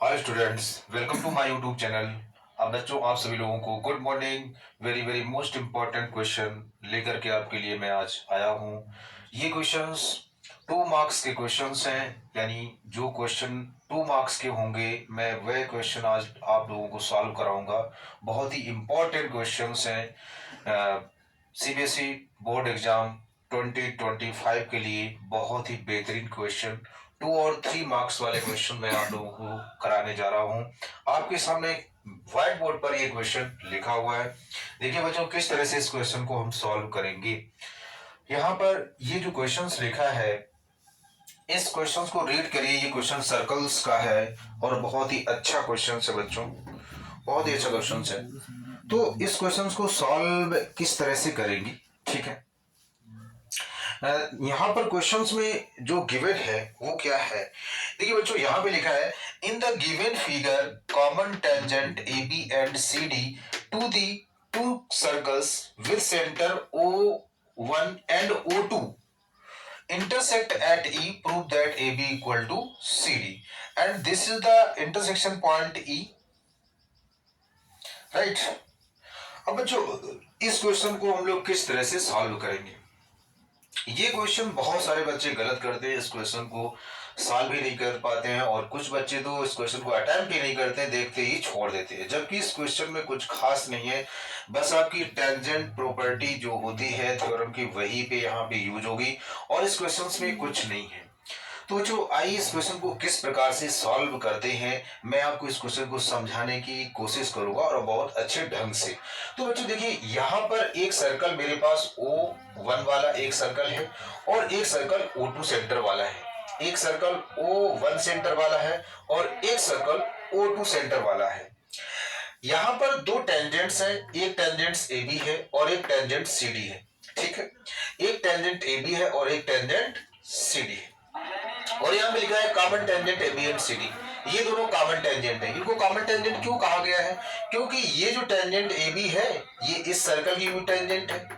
Hi students, welcome to my YouTube channel. अब बच्चों, आप सभी लोगों को good morning. Very very most important question लेकर के आपके लिए मैं आज आया हूँ। ये क्वेश्चंस 2 मार्क्स के क्वेश्चंस हैं, यानी जो क्वेश्चन 2 मार्क्स के होंगे मैं वह क्वेश्चन आज आप लोगों को सॉल्व कराऊंगा। बहुत ही इम्पोर्टेंट क्वेश्चंस हैं। सीबीएसई बोर्ड एग्जाम 2025 के लिए बहुत ही बेहतरीन क्वेश्चन 2 और 3 मार्क्स वाले क्वेश्चन मैं आप लोगों को कराने जा रहा हूं। आपके सामने व्हाइट बोर्ड पर ये क्वेश्चन लिखा हुआ है। देखिए बच्चों, किस तरह से इस क्वेश्चन को हम सॉल्व करेंगे। यहाँ पर ये जो क्वेश्चंस लिखा है, इस क्वेश्चंस को रीड करिए। ये क्वेश्चन सर्कल्स का है और बहुत ही अच्छा क्वेश्चन है बच्चों, बहुत ही अच्छा क्वेश्चन है। तो इस क्वेश्चन को सॉल्व किस तरह से करेंगे, ठीक है। यहाँ पर क्वेश्चंस में जो गिवन है वो क्या है। देखिए बच्चों, यहाँ पे लिखा है in the given figure common tangent A B and C D to the two circles with centre O1 and O2 intersect at E, prove that AB equal to CD and this is the intersection point E, right। अब बच्चों, इस question को हम लोग किस तरह से solve करेंगे। ये क्वेश्चन बहुत सारे बच्चे गलत करते हैं, इस क्वेश्चन को सॉल्व भी नहीं कर पाते हैं और कुछ बच्चे तो इस क्वेश्चन को अटेम्प्ट ही नहीं करते हैं, देखते ही छोड़ देते हैं। जबकि इस क्वेश्चन में कुछ खास नहीं है, बस आपकी टेंजेंट प्रॉपर्टी जो होती है थ्योरम की वही पे यहाँ पे यूज होगी और इस क्वेश्चन में कुछ नहीं है। तो जो आइए इस क्वेश्चन को किस प्रकार से सॉल्व करते हैं, मैं आपको इस क्वेश्चन को समझाने की कोशिश करूंगा और बहुत अच्छे ढंग से। तो बच्चों देखिए, यहाँ पर एक सर्कल मेरे पास O1 वाला एक सर्कल है और एक सर्कल O2 सेंटर वाला है। एक सर्कल O1 सेंटर वाला है और एक सर्कल O2 सेंटर वाला है। यहाँ पर दो टेंजेंट्स हैं, एक टेंजेंट AB है और एक टेंजेंट CD है, ठीक है। एक टेंजेंट AB है और एक टेंजेंट CD है और यहाँ पे लिखा है common tangent AB and CD। ये दोनों कॉमन टेंजेंट है। इनको कॉमन टेंजेंट क्यों कहा गया है? क्योंकि ये जो टेंजेंट AB है ये इस सर्कल की भी टेंजेंट है,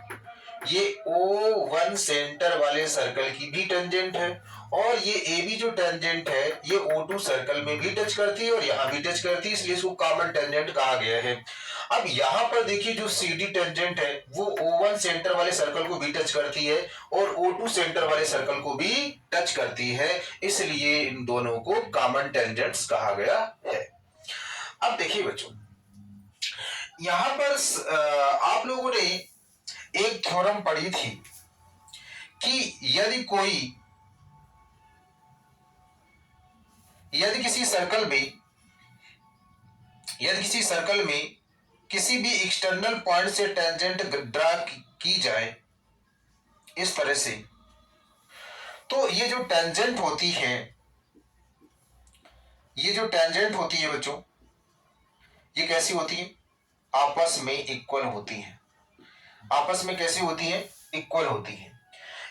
ये O1 सेंटर वाले सर्कल की भी टेंजेंट है और ये AB जो टेंजेंट है ये O2 सर्कल में भी टच करती है और यहाँ भी टच करती है, इसलिए इसको कॉमन टेंजेंट कहा गया है। अब यहाँ पर देखिए, जो CD टेंजेंट है वो O1 सेंटर वाले सर्कल को भी टच करती है और O2 सेंटर वाले सर्कल को भी टच करती है, इसलिए इन दोनों को कॉमन टेंजेंट्स कहा गया है। अब देखिए बच्चों, यहाँ पर आप लोगों ने एक थ्योरम पढ़ी थी कि यदि किसी सर्कल में किसी भी एक्सटर्नल पॉइंट से टेंजेंट ड्रा की जाए इस तरह से, तो ये जो टेंजेंट होती है बच्चों, ये कैसी होती है? आपस में इक्वल होती है। आपस में कैसी होती है? इक्वल होती है।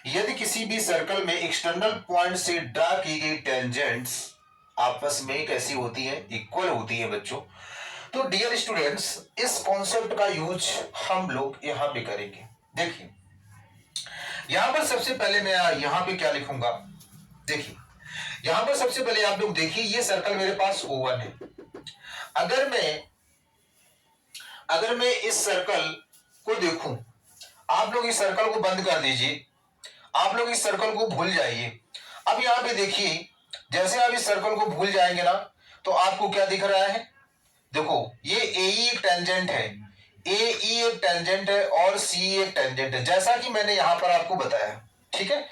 यदि किसी भी सर्कल में एक्सटर्नल पॉइंट से ड्रा की गई टेंजेंट्स आपस में कैसी होती है? इक्वल होती है बच्चों। तो डियर स्टूडेंट्स, इस कॉन्सेप्ट का यूज हम लोग यहाँ पे करेंगे। देखिए, यहां पर सबसे पहले मैं यहाँ पे क्या लिखूंगा। देखिए, यहां पर सबसे पहले आप लोग देखिए, ये सर्कल मेरे पास O1 है। अगर मैं इस सर्कल को देखूं, आप लोग इस सर्कल को बंद कर दीजिए, आप लोग इस सर्कल को भूल जाइए। अब यहां पे देखिए, जैसे आप इस सर्कल को भूल जाएंगे ना, तो आपको क्या दिख रहा है? देखो, ये AE एक टेंजेंट है, AE एक टेंजेंट है और CE एक टेंजेंट है, जैसा कि मैंने यहां पर आपको बताया, ठीक है।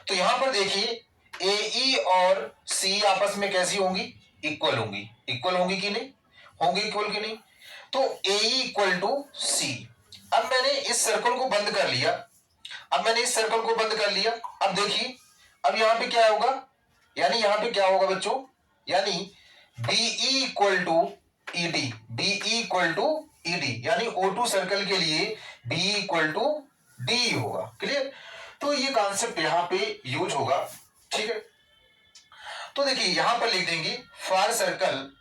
तो यहां पर देखिए, AE और CE आपस में कैसी होंगी? इक्वल होंगी। इक्वल होंगी कि नहीं? होंगी इक्वल कि नहीं? तो AE इक्वल टू C। अब मैंने इस सर्कल को बंद कर लिया, अब देखिए, अब यहां पे क्या होगा? यानी यहां पे क्या होगा बच्चों? यानी BE इक्वल टू ED, यानी O2 सर्कल के लिए BE इक्वल टू DE होगा। क्लियर? तो ये कॉन्सेप्ट यहां पे यूज होगा, ठीक है। तो देखिए, यहां पर लिख देंगे for circle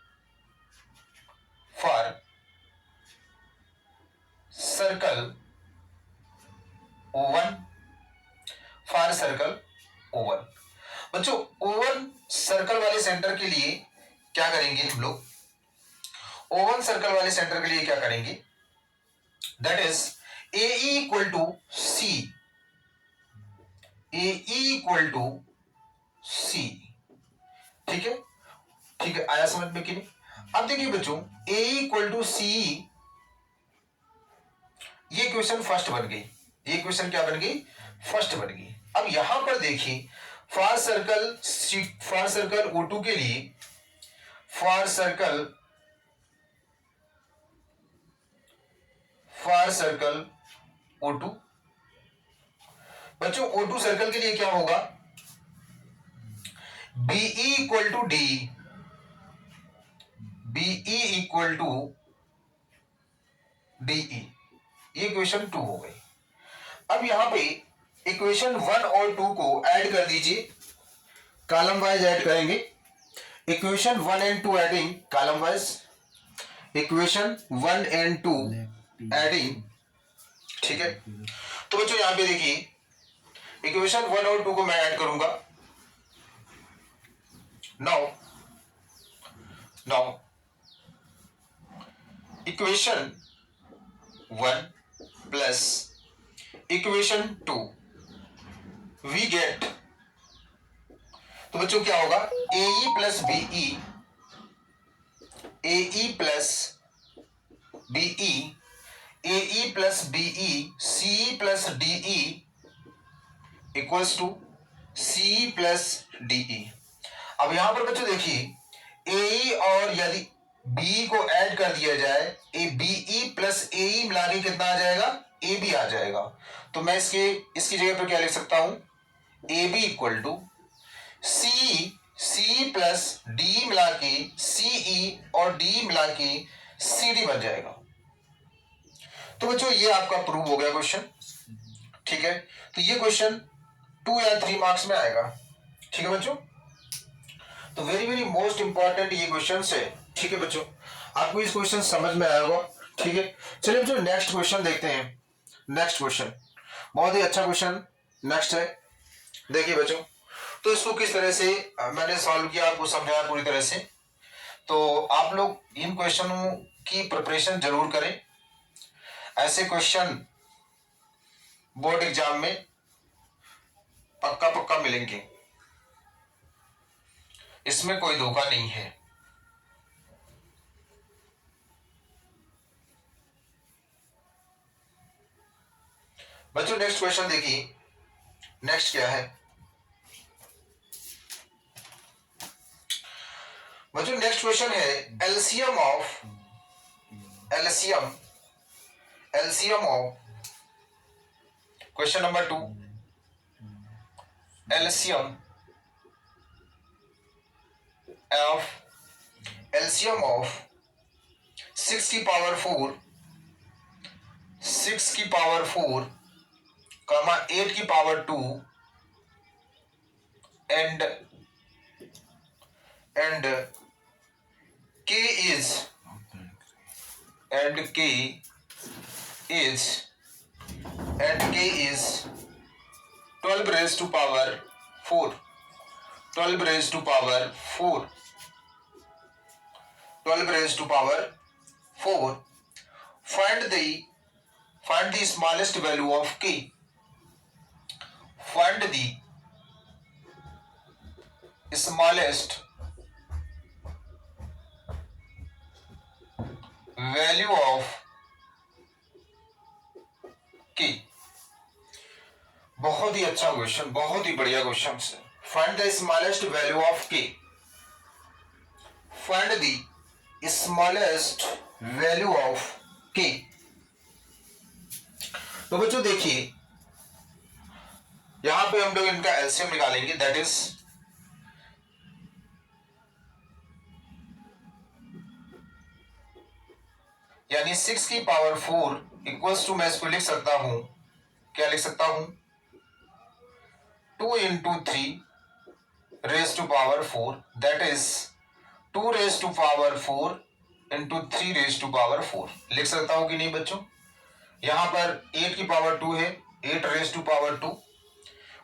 O1, for circle O1। बच्चों, O1 सर्कल वाले सेंटर के लिए क्या करेंगे हम लोग, ओवन सर्कल वाले सेंटर के लिए क्या करेंगे, that is a equal to C, a equal to C. ठीक है, ठीक है, आया समझ में कि नहीं। अब देखिए बच्चों, ए इक्वल टू सी, ये क्वेश्चन फर्स्ट बन गई, ये क्वेश्चन क्या बन गई, फर्स्ट बन गई। अब यहां पर देखिए फॉर सर्कल O2 के लिए, फॉर सर्कल O2, बच्चों O2 सर्कल के लिए क्या होगा, BE equal to D, BE equal to DE, ये क्वेश्चन 2 हो गई। अब यहां पे इक्वेशन 1 और 2 को ऐड कर दीजिए, कॉलम वाइज ऐड करेंगे, equation 1 and 2 adding column wise, equation 1 and 2 adding. ठीक है, तो बच्चों यहां पे देखिए इक्वेशन 1 और 2 को मैं ऐड करूंगा। Now equation 1 plus equation 2 we get, तो बच्चों क्या होगा, AE plus BE, AE plus BE, AE plus BE, CE plus DE equals to CE plus DE। अब यहां पर बच्चों देखिए AE और यदि BE को ऐड कर दिया जाए, BE प्लस AE मिला के कितना आ जाएगा, AB आ जाएगा। तो मैं इसकी जगह पर क्या लिख सकता हूं, AB equal to CE plus D मिला के CE और D मिला के CD बन जाएगा। तो बच्चों ये आपका प्रूव हो गया क्वेश्चन। ठीक है, तो ये क्वेश्चन 2 या 3 मार्क्स में आएगा। ठीक है बच्चों, तो वेरी वेरी मोस्ट इंपॉर्टेंट ये क्वेश्चन है। ठीक है बच्चों, आपको इस क्वेश्चन समझ में आया होगा। ठीक है, चलिए बच्चों नेक्स्ट क्वेश्चन देखते हैं। नेक्स्ट क्वेश्चन बहुत ही अच्छा क्वेश्चन नेक्स्ट है। देखिए बच्चों, तो इसको किस तरह से मैंने सॉल्व किया, आपको समझाया पूरी तरह से। तो आप लोग इन क्वेश्चनों की प्रिपरेशन जरूर करें, ऐसे क्वेश्चन बोर्ड एग्जाम में पक्का पक्का मिलेंगे, इसमें कोई धोखा नहीं है। बच्चों नेक्स्ट क्वेश्चन देखिए, नेक्स्ट क्या है बच्चों, नेक्स्ट क्वेश्चन है LCM of question number 2, LCM of 6 की पावर 4, 6 की पावर 4, 8 की power 2 and k is 12 raised to power 4, 12 raised to power 4, 12 raised to power 4. Find the smallest value of k. Find the smallest value of k. बहुत ही अच्छा question, बहुत ही बढ़िया question है। Find the smallest value of k, find the smallest value of k। तो बच्चों देखिए यहां पे हम लोग इनका एलसीएम निकालेंगे, दैट इज यानी 6 की पावर 4 इक्वल्स टू, मैं इसको लिख सकता हूं, क्या लिख सकता हूं, 2 into 3 raised to power 4, that is 2 raised to power 4 into 3 raised to power 4 लिख सकता हूं कि नहीं बच्चों। यहां पर 8 की पावर 2 है, 8 raised to power 2।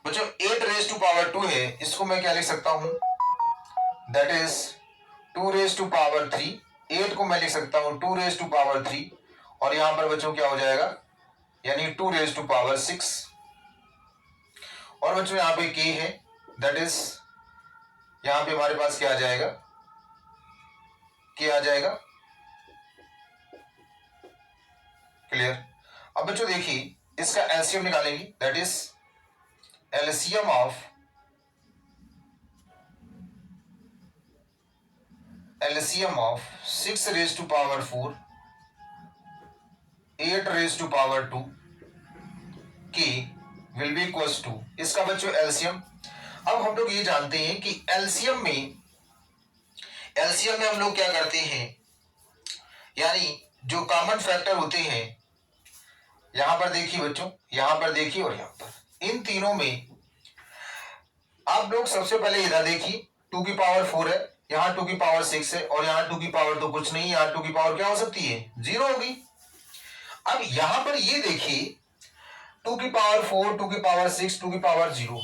बच्चों 8 raised to power 2 है, इसको मैं क्या लिख सकता हूं, that is 2⁻3, 8 को मैं लिख सकता हूं 2⁻3, और यहां पर बच्चों क्या हो जाएगा, यानी 2⁻6, और बच्चों यहां पे k है, दैट इज यहां पे हमारे पास क्या आ जाएगा, k आ जाएगा। क्लियर। अब बच्चों देखिए इसका एलसीएम निकालेंगे, that is LCM of 6⁻4, 8⁻2 k will be equals to, इसका बच्चों एलसीएम। अब हम लोग ये जानते हैं कि एलसीएम में हम लोग क्या करते हैं, यानी जो कॉमन फैक्टर होते हैं, यहां पर देखिए बच्चों, यहां पर देखिए और यहां पर, इन तीनों में आप लोग सबसे पहले इधर देखिए 2⁻4 है, यहां 2⁻6 है, और यहां 2 तो कुछ नहीं, यहां 2 क्या हो सकती है, 0 होगी। अब यहां पर ये देखिए 2⁻4, 2⁻6, 2⁻0,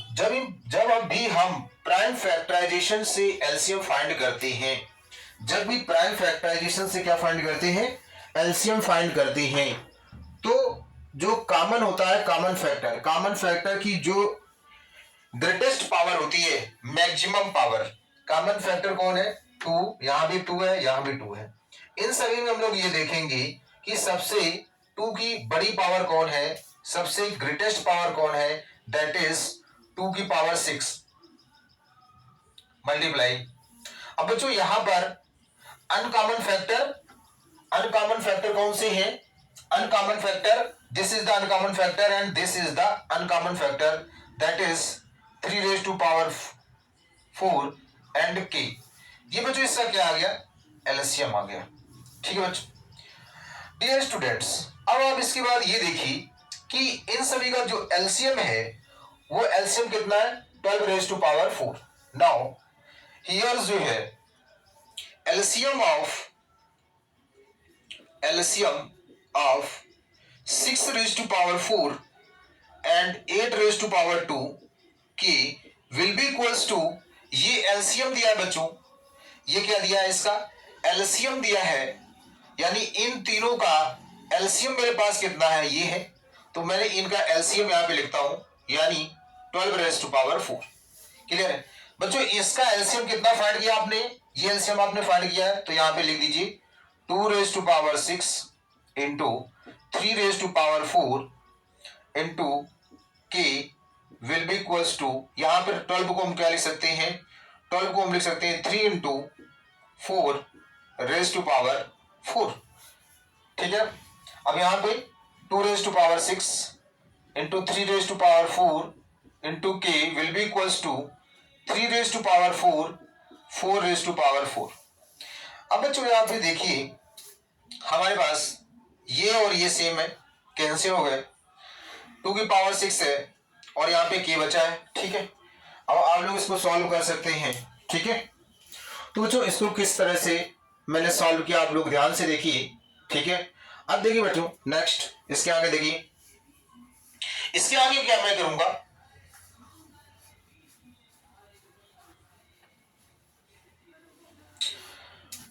जब अभी हम प्राइम फैक्टराइजेशन से एलसीएम फाइंड करते हैं, जब भी प्राइम फैक्टराइजेशन से क्या फाइंड करते हैं, एलसीएम फाइंड करते हैं, तो जो कॉमन होता है कॉमन फैक्टर की जो ग्रेटेस्ट पावर होती है, मैक्सिमम पावर, कॉमन फैक्टर कौन है, 2, यहां भी 2 है, यहां भी 2 है। इन सभी में हम लोग ये देखेंगे कि सबसे 2 की बड़ी पावर कौन है, सबसे ग्रेटेस्ट पावर कौन है, दैट इज 2⁻6 मल्टीप्लाई। अब बच्चों यहां पर अनकॉमन फैक्टर कौन से हैं, uncommon factor, this is the uncommon factor and this is the uncommon factor, that is 3⁻4 and k। ये बच्चों इसका क्या आ गया, एलसीएम आ गया। ठीक है बच्चों। डियर स्टूडेंट्स, अब आप इसके बाद ये देखिए कि इन सभी का जो एलसीएम है, वो एलसीएम कितना है, 12⁻4। नाउ हियर जो है एलसीएम ऑफ 6⁻4 एंड 8⁻2 की विल बी इक्वल्स टू, ये एलसीएम दिया है बच्चों, ये क्या दिया है, इसका एलसीएम दिया है, यानी इन तीनों का एलसीएम मेरे पास कितना है, ये है, तो मैंने इनका एलसीएम यहां पे लिखता हूं, यानी 12⁻4। क्लियर है बच्चों। इसका एलसीएम कितना फाइंड किया आपने, ये एलसीएम आपने फाइंड किया है, तो यहां पे लिख दीजिए 2⁻6 into 3⁻4 into k will be equals to, यहां पर 12 को हम क्या लिख सकते हैं, 12 को हम लिख सकते हैं 3 इंटू 4⁻4। ठीक है। अब यहां पे 2⁻6 into 3⁻4 into k will be equals to 3⁻4 4⁻4। अब बच्चों यहां पे देखिए हमारे पास ये और ये सेम है, कैंसिल हो गए, 2⁻6 है और यहाँ पे k बचा है। ठीक है। अब आप लोग इसको सॉल्व कर सकते हैं। ठीक है। तो बच्चों इसको किस तरह से मैंने सॉल्व किया आप लोग ध्यान से देखिए। ठीक है। अब देखिए बच्चों नेक्स्ट इसके आगे देखिए, इसके आगे क्या मैं करूंगा,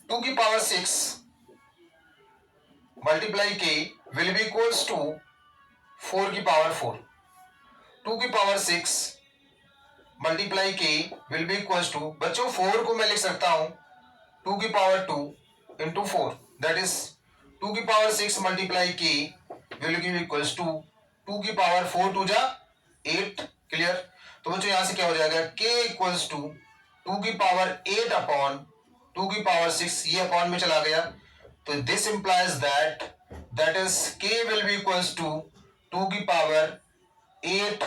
टू की power 6 multiply k will be equals to 4 की पावर 4। 2 की power 6 multiply k will be equals to, बच्चों 4 को मैं लिख सकता हूं 2 की पावर 2 इंटू 4, दैट इज 2 की power 6 multiply k will be equals to 2 की पावर 4 टू जा 8। क्लियर। तो बच्चों यहां से क्या हो जाएगा, k इक्वल्स टू 2 की पावर 8 अपॉन 2 की पावर 6, ये अपॉन में चला गया, तो this implies that is k will be equals to 2 की पावर 8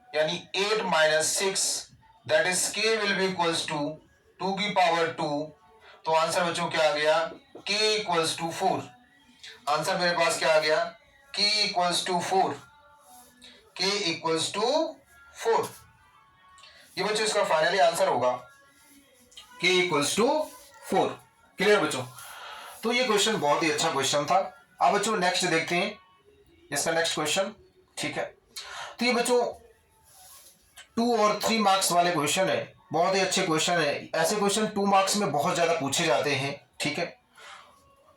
यानी 8 minus 6, that is k will be equals to 2 की पावर 2। तो आंसर बच्चों क्या आ गया, k इक्वल्स टू 4। आंसर मेरे पास क्या आ गया, k equals to 4। k equals to 4। ये बच्चों इसका फाइनली आंसर होगा k इक्वल्स टू 4। क्लियर बच्चों। तो ये क्वेश्चन बहुत ही अच्छा क्वेश्चन था। अब बच्चों नेक्स्ट देखते हैं इसका नेक्स्ट क्वेश्चन। ठीक है। तो ये बच्चों 2 और 3 मार्क्स वाले क्वेश्चन है, बहुत ही अच्छे क्वेश्चन है। ऐसे क्वेश्चन 2 मार्क्स में बहुत ज्यादा पूछे जाते हैं। ठीक है,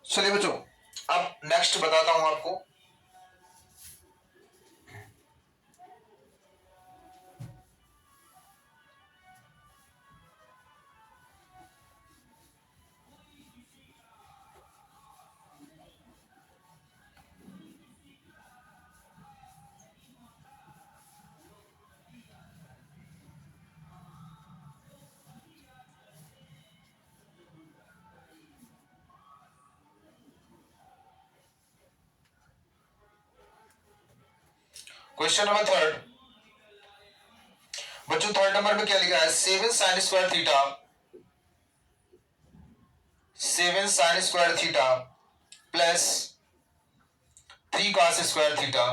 चलिए बच्चों, अब नेक्स्ट बताता हूं आपको। क्वेश्चन नंबर थर्ड बच्चों, थर्ड नंबर में क्या लिखा है? 7 sin² theta 7 sin² theta plus 3 cos² theta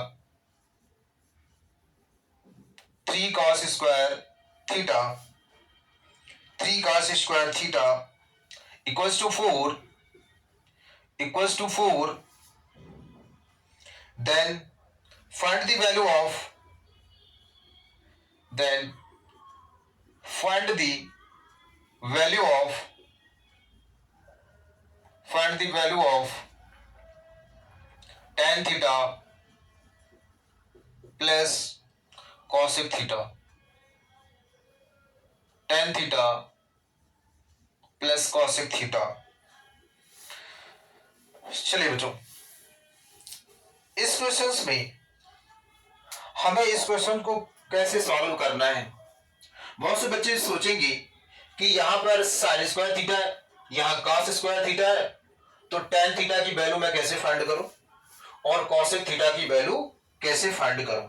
3 cos² theta 3 cos² theta equals to 4, then find the value of then find the value of find the value of tan theta plus cosec theta tan theta plus cosec theta। चलिए बच्चों, इस questions में हमें इस question को कैसे solve करना है। बहुत से बच्चे सोचेंगे कि यहां पर sin² थीटा है, यहां cos² थीटा है, तो tan थीटा की वैल्यू मैं कैसे फाइंड करूं और cosec थीटा की वैल्यू कैसे फाइंड करूं।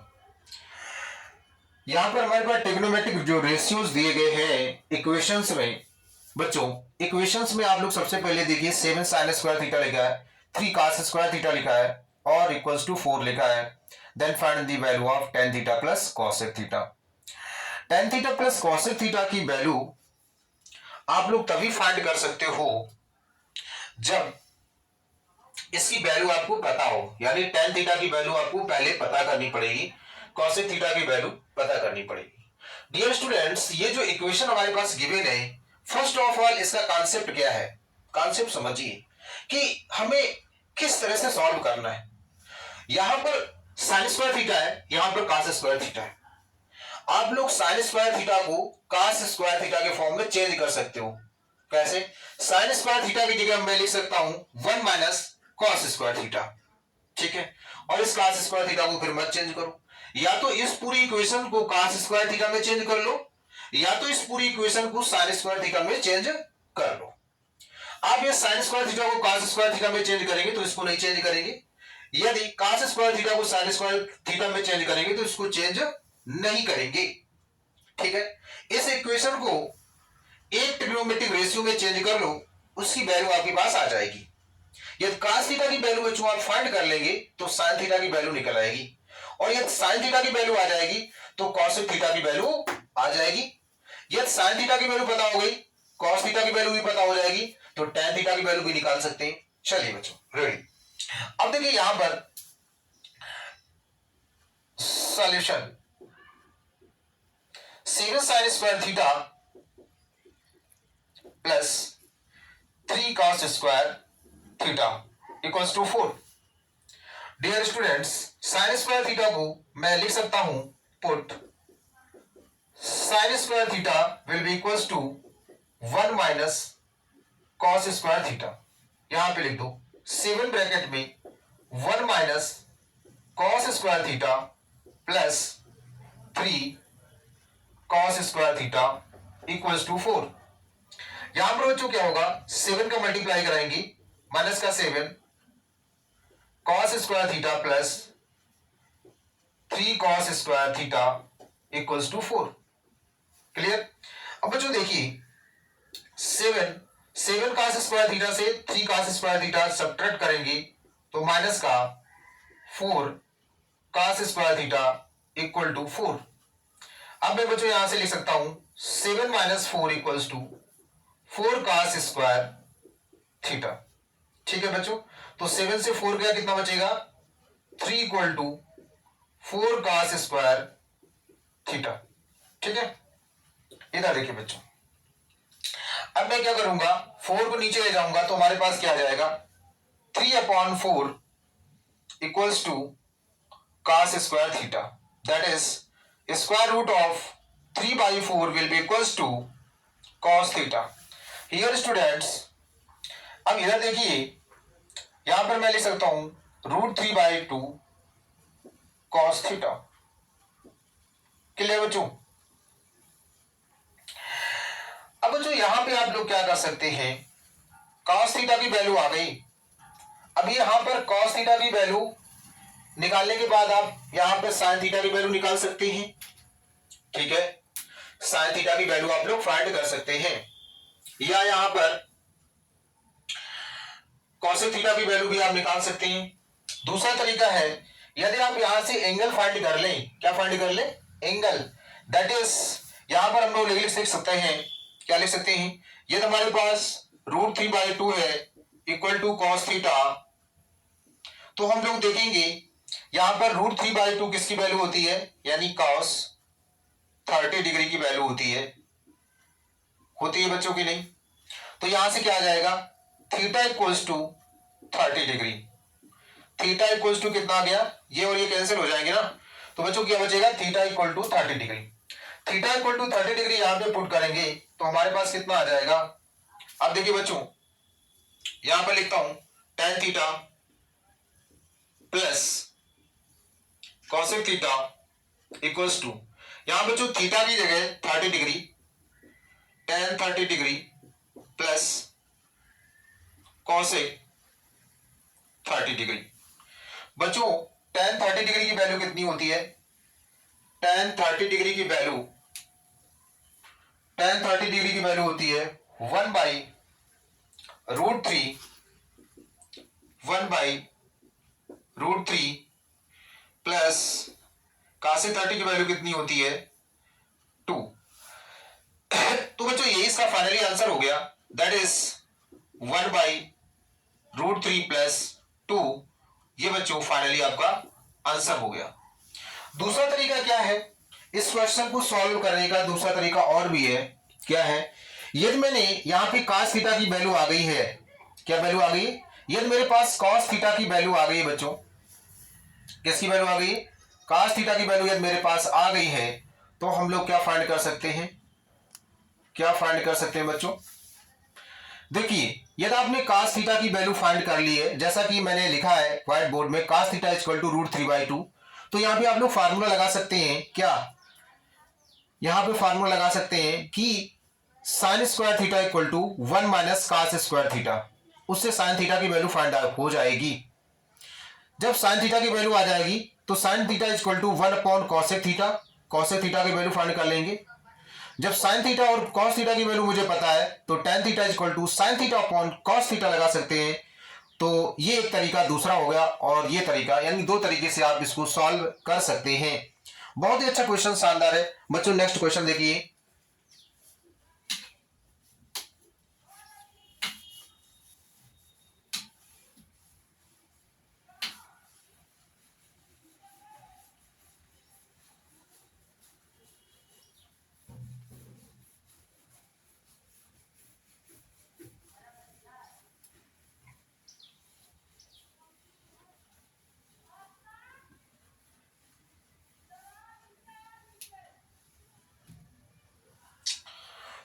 यहां पर हमारे पास ट्रिग्नोमेट्रिक जो रेशियोज दिए गए हैं इक्वेशंस में। बच्चों, इक्वेशंस में आप लोग सबसे पहले देखिए 7 sin² थीटा लिखा है, 3 cos² थीटा लिखा है और इक्वल्स टू 4 लिखा है। Then find the value of tan theta plus cosec theta. tan theta plus cosec theta की वैल्यू आप लोग तभी फाइंड कर सकते हो जब इसकी वैल्यू आपको पता हो, यानी tan थीटा की वैल्यू आपको पहले पता करनी पड़ेगी, cosec थीटा की वैल्यू पता करनी पड़ेगी। डियर स्टूडेंट्स, ये जो इक्वेशन हमारे पास गिवन है, फर्स्ट ऑफ ऑल इसका कॉन्सेप्ट क्या है, कॉन्सेप्ट समझिए कि हमें किस तरह से सॉल्व करना है। यहां पर sin² थीटा है, यहां पर cos² थीटा है। आप लोग sin² थीटा को cos² थीटा के फॉर्म में चेंज कर सकते हो। कैसे? sin² थीटा की जगह मैं लिख सकता हूं 1 माइनस cos² थीटा। ठीक है, और इस cos² थीटा को फिर मत चेंज करो, या तो इस पूरी इक्वेशन को cos² थीटा में चेंज कर लो, या तो इस पूरी इक्वेशन को sin² थीटा में चेंज कर लो। आप ये sin² थीटा को cos² थीटा में चेंज करेंगे तो इसको नहीं चेंज करेंगे, यदि cos² थीटा को sin² थीटा में चेंज करेंगे तो इसको चेंज नहीं करेंगे। ठीक है, इस इक्वेशन को एक ट्रिग्नोमेट्रिक रेशियो में चेंज कर लो, उसकी वैल्यू आपके पास आ जाएगी। यदि cos थीटा की वैल्यू बच्चों आप फाइंड कर लेंगे तो sin थीटा की वैल्यू निकल आएगी, और यदि sin थीटा की वैल्यू आ जाएगी तो cosec थीटा की वैल्यू आ जाएगी। यदि sin थीटा की वैल्यू पता हो गई, cos थीटा की वैल्यू भी पता हो जाएगी, तो tan थीटा की वैल्यू भी निकाल सकते हैं। चलिए बच्चों, रेडी। अब देखिए यहां पर solution 7 sin² theta plus 3 cos² theta equals to 4। Dear students, sin² theta को मैं लिख सकता हूं, put sin² theta will be equals to 1 minus cos² theta. यहां पे लिख दो 7 ब्रैकेट में 1 minus cos² theta plus 3 cos² theta equals to 4। यहां पर बच्चों क्या होगा, 7 का मल्टीप्लाई कराएंगे, माइनस का 7 cos² theta plus 3 cos² theta equals to 4। Clear? अब बच्चों देखिए 7 cos² थीटा से 3 cos² थीटा सब्ट्रैक्ट करेंगे तो माइनस का 4 cos² थीटा इक्वल टू 4। अब मैं बच्चों यहां से लिख सकता हूं 7 minus 4 equals to 4 cos² theta. ठीक है बच्चों, तो 7 से 4 गया, कितना बचेगा 3 इक्वल टू 4 cos² थीटा। ठीक है, इधर देखिए बच्चों, अब मैं क्या करूंगा, 4 को नीचे ले जाऊंगा तो हमारे पास क्या आ जाएगा, 3/4 equals to cos square theta, that is square root of 3/4 will be equals to cos theta. Here students, अब इधर देखिए, यहां पर मैं लिख सकता हूं √3/2 cos theta। क्लियर बच्चों? अब बच्चों यहां पे आप लोग क्या कर सकते हैं, cos थीटा की वैल्यू आ गई। अब यहां पर cos थीटा की वैल्यू निकालने के बाद आप यहां पर sin थीटा की वैल्यू निकाल सकते हैं। ठीक है, sin थीटा की वैल्यू आप लोग फाइंड कर सकते हैं, या यहां पर cos थीटा की वैल्यू भी आप निकाल सकते हैं। दूसरा तरीका है, यदि आप यहां से एंगल फाइंड कर लें, क्या फाइंड कर लें, एंगल, दैट इज यहां पर हम लोग लिख सकते हैं, क्या लिख सकते हैं, ये तो हमारे पास √3/2 है इक्वल टू cos थीटा। तो हम लोग देखेंगे यहां पर √3/2 किसकी वैल्यू होती है, यानी cos 30 डिग्री की वैल्यू होती है बच्चों की नहीं। तो यहां से क्या आ जाएगा, theta equals to 30 degree. Theta equals to कितना आ गया, ये और ये कैंसिल हो जाएंगे ना, तो बच्चों क्या बचेगा, theta equal to 30 degree. Theta equal to 30 degree यहां पे पुट करेंगे तो हमारे पास कितना आ जाएगा। अब देखिए बच्चों, यहां पर लिखता हूं tan theta plus cosec theta equals to, यहां बच्चों थीटा की जगह 30 degree, tan 30 degree plus cosec 30 degree. बच्चों tan 30 डिग्री की वैल्यू कितनी होती है, tan 30 डिग्री की वैल्यू, tan 30 डिग्री की वैल्यू होती है 1/√3 प्लस cosec 30 की वैल्यू कितनी होती है 2। तो बच्चों ये इसका फाइनली आंसर हो गया, दैट इज 1/√3 प्लस 2। ये बच्चों फाइनली आपका आंसर हो गया। दूसरा तरीका क्या है, इस क्वेश्चन को सॉल्व करने का दूसरा तरीका और भी है, क्या है, यदि मैंने यहां पे cos थीटा की वैल्यू आ गई है, क्या वैल्यू आ गई, यदि मेरे पास cos थीटा की वैल्यू आ गई है बच्चों, किसकी वैल्यू आ गई, cos थीटा की वैल्यू यदि मेरे पास आ गई है, तो हम लोग क्या फाइंड कर सकते हैं, क्या फाइंड कर सकते हैं बच्चों। देखिए यदि आपने cos थीटा की वैल्यू फाइंड कर ली है, जैसा कि मैंने लिखा है व्हाइट बोर्ड में, cos थीटा इक्वल टू √3/2, तो यहां पे आप लोग फार्मूला लगा सकते हैं, क्या, यहां पे फार्मूला लगा सकते हैं कि sin square theta equal to 1 minus cos square theta, उससे sin थीटा की वैल्यू फाइंड हो जाएगी। जब sin थीटा की वैल्यू आ जाएगी तो sin theta equal to 1/cosec theta, cosec theta की वैल्यू फाइंड कर लेंगे। जब sin थीटा और cos थीटा की वैल्यू मुझे पता है तो tan theta equal to sin theta upon cos theta लगा सकते हैं। तो ये एक तरीका दूसरा हो गया, और ये तरीका, यानी दो तरीके से आप इसको सॉल्व कर सकते हैं। बहुत ही अच्छा क्वेश्चन, शानदार है बच्चों। नेक्स्ट क्वेश्चन देखिए,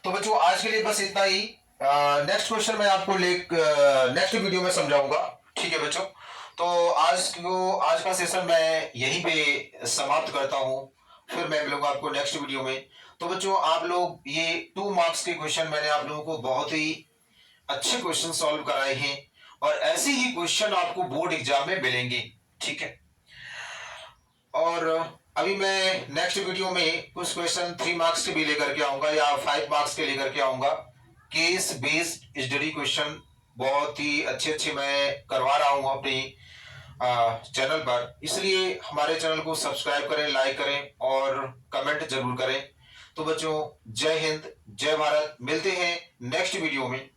तो बच्चों आज के लिए बस इतना ही। नेक्स्ट क्वेश्चन मैं आपको नेक्स्ट वीडियो में समझाऊंगा, ठीक है बच्चों। तो आज का सेशन मैं यहीं पे समाप्त करता हूं, फिर मैं मिलूंगा आपको नेक्स्ट वीडियो में। तो बच्चों आप लोग ये 2 मार्क्स के क्वेश्चन मैंने आप लोगों को बहुत ही अच्छे क्वेश्चन सॉल्व कराए हैं, और ऐसे ही क्वेश्चन आपको बोर्ड एग्जाम में मिलेंगे, ठीक है। और अभी मैं नेक्स्ट वीडियो में कुछ क्वेश्चन 3 मार्क्स के भी लेकर के आऊंगा, या 5 मार्क्स के लेकर के आऊंगा। केस बेस्ड स्टडी क्वेश्चन बहुत ही अच्छे अच्छे मैं करवा रहा हूं अपनी चैनल पर, इसलिए हमारे चैनल को सब्सक्राइब करें, लाइक करें और कमेंट जरूर करें। तो बच्चों जय हिंद, जय भारत, मिलते हैं नेक्स्ट वीडियो में।